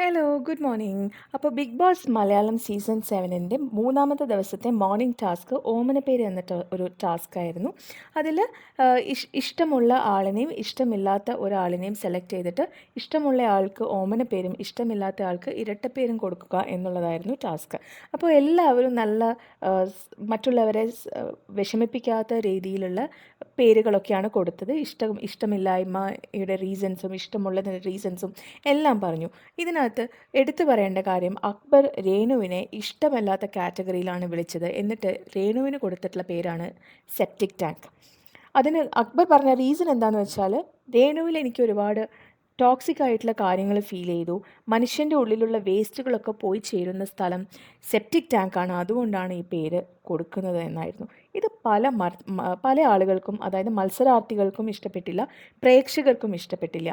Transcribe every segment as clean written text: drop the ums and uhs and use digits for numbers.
Hello, good morning. അപ്പോൾ big boss Malayalam season 7-ൻ്റെ മൂന്നാമത്തെ ദിവസത്തെ മോർണിംഗ് ടാസ്ക് ഓമനപ്പേര് എന്നിട്ട് ഒരു ടാസ്ക് ആയിരുന്നു. അതിൽ ഇഷ്ടമുള്ള ആളിനെയും ഇഷ്ടമില്ലാത്ത ഒരാളിനെയും സെലക്ട് ചെയ്തിട്ട് ഇഷ്ടമുള്ള ആൾക്ക് ഓമനപ്പേരും ഇഷ്ടമില്ലാത്ത ആൾക്ക് ഇരട്ടപ്പേരും കൊടുക്കുക എന്നുള്ളതായിരുന്നു ടാസ്ക്. അപ്പോൾ എല്ലാവരും നല്ല മറ്റുള്ളവരെ വിഷമിപ്പിക്കാത്ത രീതിയിലുള്ള പേരുകളൊക്കെയാണ് കൊടുത്തത്. ഇഷ്ടമില്ലായ്മയുടെ റീസൺസും ഇഷ്ടമുള്ളതിൻ്റെ റീസൺസും എല്ലാം പറഞ്ഞു. ഇതിനകത്ത് എടുത്തു പറയേണ്ട കാര്യം, അക്ബർ രേണുവിനെ ഇഷ്ടമല്ലാത്ത കാറ്റഗറിയിലാണ് വിളിച്ചത്. എന്നിട്ട് രേണുവിന് കൊടുത്തിട്ടുള്ള പേരാണ് സെപ്റ്റിക് ടാങ്ക്. അതിന് അക്ബർ പറഞ്ഞ റീസൺ എന്താണെന്ന് വെച്ചാൽ, രേണുവിൽ എനിക്ക് ഒരുപാട് ടോക്സിക് ആയിട്ടുള്ള കാര്യങ്ങൾ ഫീൽ ചെയ്തു. മനുഷ്യൻ്റെ ഉള്ളിലുള്ള വേസ്റ്റുകളൊക്കെ പോയി ചേരുന്ന സ്ഥലം സെപ്റ്റിക് ടാങ്കാണ്, അതുകൊണ്ടാണ് ഈ പേര് കൊടുക്കുന്നത് എന്നായിരുന്നു. ഇത് പല ആളുകൾക്കും, അതായത് മത്സരാർത്ഥികൾക്കും ഇഷ്ടപ്പെട്ടില്ല, പ്രേക്ഷകർക്കും ഇഷ്ടപ്പെട്ടില്ല.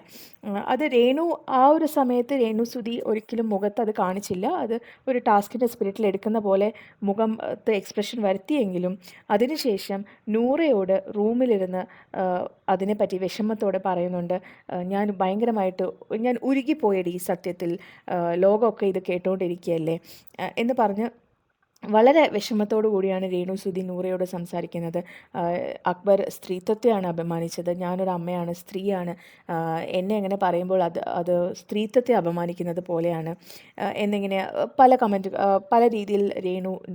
അത് രേണു ആ ഒരു സമയത്ത് രേണുസുതി ഒരിക്കലും മുഖത്ത് അത് കാണിച്ചില്ല. അത് ഒരു ടാസ്കിൻ്റെ സ്പിരിറ്റിൽ എടുക്കുന്ന പോലെ മുഖത്ത് എക്സ്പ്രഷൻ വരുത്തിയെങ്കിലും അതിനുശേഷം നൂറയോട് റൂമിലിരുന്ന് അതിനെപ്പറ്റി വിഷമത്തോടെ പറയുന്നുണ്ട്. ഞാൻ ഉരുകിപ്പോയടി സത്യത്തിൽ, ലോകമൊക്കെ ഇത് കേട്ടുകൊണ്ടിരിക്കുകയല്ലേ എന്ന് പറഞ്ഞ് വളരെ വിഷമത്തോടു കൂടിയാണ് രേണുസുതി നൂറയോട് സംസാരിക്കുന്നത്. അക്ബർ സ്ത്രീത്വത്തെയാണ് അപമാനിച്ചത്. ഞാനൊരു അമ്മയാണ്, സ്ത്രീയാണ്, എന്നെ അങ്ങനെ പറയുമ്പോൾ അത് സ്ത്രീത്വത്തെ അപമാനിക്കുന്നത് പോലെയാണ് എന്നിങ്ങനെ പല രീതിയിൽ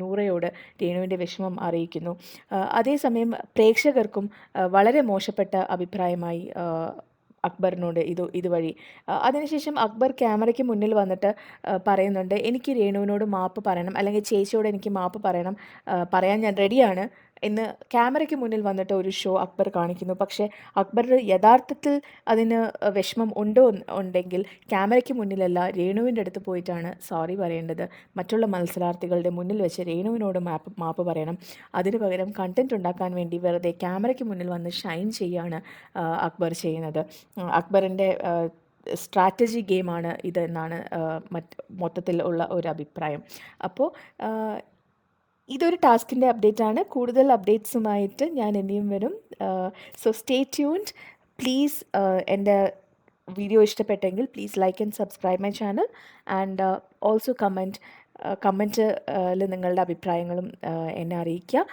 നൂറയോട് രേണുവിൻ്റെ വിഷമം അറിയിക്കുന്നു. അതേസമയം പ്രേക്ഷകർക്കും വളരെ മോശപ്പെട്ട അഭിപ്രായമായി അക്ബറിനോട് ഇതുവഴി. അതിനുശേഷം അക്ബർ ക്യാമറയ്ക്ക് മുന്നിൽ വന്നിട്ട് പറയുന്നുണ്ട്, എനിക്ക് രേണുവിനോട് മാപ്പ് പറയണം, അല്ലെങ്കിൽ ചേച്ചിയോട് എനിക്ക് മാപ്പ് പറയണം, പറയാൻ ഞാൻ റെഡിയാണ് എന്ന് ക്യാമറയ്ക്ക് മുന്നിൽ വന്നിട്ട് ഒരു ഷോ അക്ബർ കാണിക്കുന്നു. പക്ഷേ അക്ബറിന് യഥാർത്ഥത്തിൽ അതിന് വിഷമം ഉണ്ടെങ്കിൽ ക്യാമറയ്ക്ക് മുന്നിലല്ല, രേണുവിൻ്റെ അടുത്ത് പോയിട്ടാണ് സോറി പറയേണ്ടത്. മറ്റുള്ള മത്സരാർത്ഥികളുടെ മുന്നിൽ വെച്ച് രേണുവിനോട് മാപ്പ് പറയണം. അതിനു പകരം കണ്ടൻറ് ഉണ്ടാക്കാൻ വേണ്ടി വെറുതെ ക്യാമറയ്ക്ക് മുന്നിൽ വന്ന് ഷൈൻ ചെയ്യാണ് അക്ബർ ചെയ്യുന്നത്. അക്ബറിൻ്റെ സ്ട്രാറ്റജി ഗെയിമാണ് ഇതെന്നാണ് മൊത്തത്തിൽ ഉള്ള ഒരു അഭിപ്രായം. അപ്പോൾ ഇതൊരു ടാസ്കിൻ്റെ അപ്ഡേറ്റാണ്. കൂടുതൽ അപ്ഡേറ്റ്സുമായിട്ട് ഞാൻ ഇനിയും വരും. So stay tuned. പ്ലീസ്, എൻ്റെ വീഡിയോ ഇഷ്ടപ്പെട്ടെങ്കിൽ please like and subscribe my channel, and also കമൻറ്റിൽ നിങ്ങളുടെ അഭിപ്രായങ്ങളും എന്നെ അറിയിക്കുക.